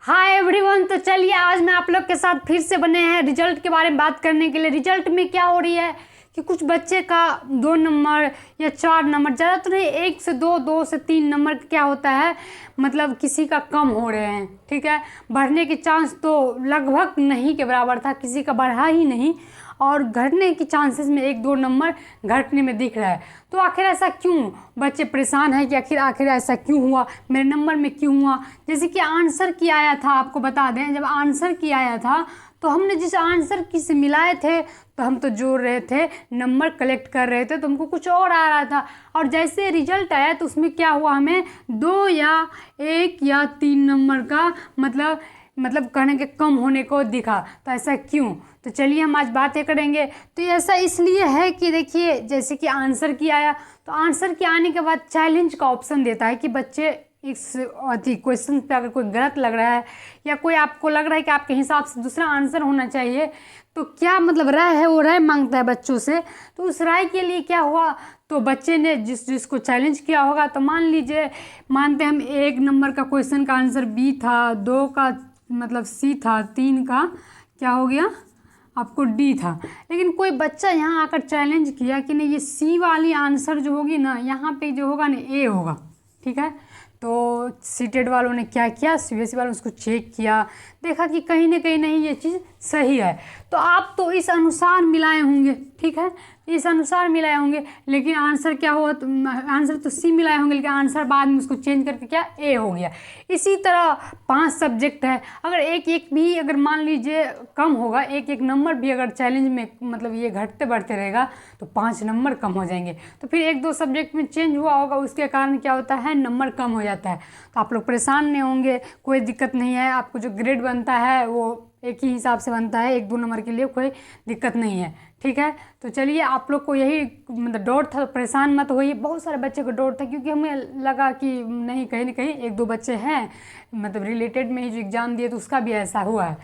Hi everyone. तो चलिए आज मैं आप लोग के साथ फिर से बने हैं रिजल्ट के बारे में बात करने के लिए। रिजल्ट में क्या हो रही है कि कुछ बच्चे का 2 नंबर या 4 नंबर, ज़्यादा तो नहीं, 1 से 2, 2 से 3 नंबर क्या होता है, मतलब किसी का कम हो रहे हैं। ठीक है, बढ़ने के चांस तो लगभग नहीं के बराबर था, किसी का बढ़ा ही नहीं, और घटने की चांसेस में 1-2 नंबर घटने में दिख रहा है। तो आखिर ऐसा क्यों? बच्चे परेशान हैं कि आखिर ऐसा क्यों हुआ, मेरे नंबर में क्यों हुआ। जैसे कि आंसर की आया था, आपको बता दें, जब आंसर की आया था तो हमने जिस आंसर की से मिलाए थे तो हम तो जोड़ रहे थे, नंबर कलेक्ट कर रहे थे, तो हमको कुछ और आ रहा था। और जैसे रिजल्ट आया तो उसमें क्या हुआ, हमें 2 या 1 या 3 नंबर का मतलब कहने के कम होने को दिखा। तो ऐसा क्यों? तो चलिए हम आज बातें करेंगे। तो ऐसा इसलिए है कि देखिए, जैसे कि आंसर की आया तो आंसर के आने के बाद चैलेंज का ऑप्शन देता है कि बच्चे इस क्वेश्चन पे अगर कोई गलत लग रहा है या कोई आपको लग रहा है कि आपके हिसाब से दूसरा आंसर होना चाहिए, तो क्या मतलब राय है, वो राय मांगता है बच्चों से। तो उस राय के लिए क्या हुआ, तो बच्चे ने जिसको चैलेंज किया होगा, तो मान लीजिए, मानते हम 1 नंबर का क्वेश्चन का आंसर बी था, 2 का मतलब सी था, 3 का क्या हो गया आपको डी था। लेकिन कोई बच्चा यहाँ आकर चैलेंज किया कि नहीं, ये सी वाली आंसर जो होगी ना, यहाँ पे जो होगा ना ए होगा। ठीक है, तो सीटेड वालों ने क्या किया, सीबीएसई वालों ने उसको चेक किया, देखा कि कहीं ना कहीं नहीं, ये चीज़ सही है। तो आप तो इस अनुसार मिलाए होंगे, ठीक है, इस अनुसार मिलाए होंगे, लेकिन आंसर क्या हुआ, तो आंसर तो सी मिलाए होंगे, लेकिन आंसर बाद में उसको चेंज करके क्या ए हो गया। इसी तरह 5 सब्जेक्ट है, अगर एक एक भी अगर मान लीजिए कम होगा, एक एक नंबर भी अगर चैलेंज में मतलब ये घटते बढ़ते रहेगा तो 5 नंबर कम हो जाएंगे। तो फिर 1-2 सब्जेक्ट में चेंज हुआ होगा, उसके कारण क्या होता है, नंबर कम हो जाता है। तो आप लोग परेशान नहीं होंगे, कोई दिक्कत नहीं है। आपको जो ग्रेड बनता है वो एक ही हिसाब से बनता है, 1-2 नंबर के लिए कोई दिक्कत नहीं है। ठीक है, तो चलिए, आप लोग को यही मतलब डाउट था, परेशान मत होइए। बहुत सारे बच्चे को डाउट था, क्योंकि हमें लगा कि नहीं, कहीं ना कहीं 1-2 बच्चे हैं मतलब रिलेटेड में ही जो एग्ज़ाम दिए तो उसका भी ऐसा हुआ है।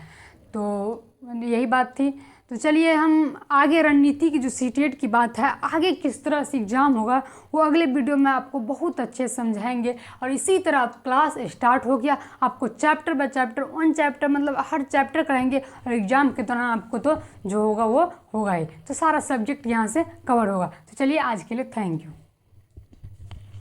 तो यही बात थी। तो चलिए हम आगे रणनीति की जो सीटेट की बात है, आगे किस तरह से एग्ज़ाम होगा, वो अगले वीडियो में आपको बहुत अच्छे समझाएंगे। और इसी तरह क्लास स्टार्ट हो गया, आपको चैप्टर बाय चैप्टर, 1 चैप्टर मतलब हर चैप्टर कराएंगे, और एग्ज़ाम के दौरान आपको तो जो होगा वो होगा ही, तो सारा सब्जेक्ट यहाँ से कवर होगा। तो चलिए आज के लिए थैंक यू।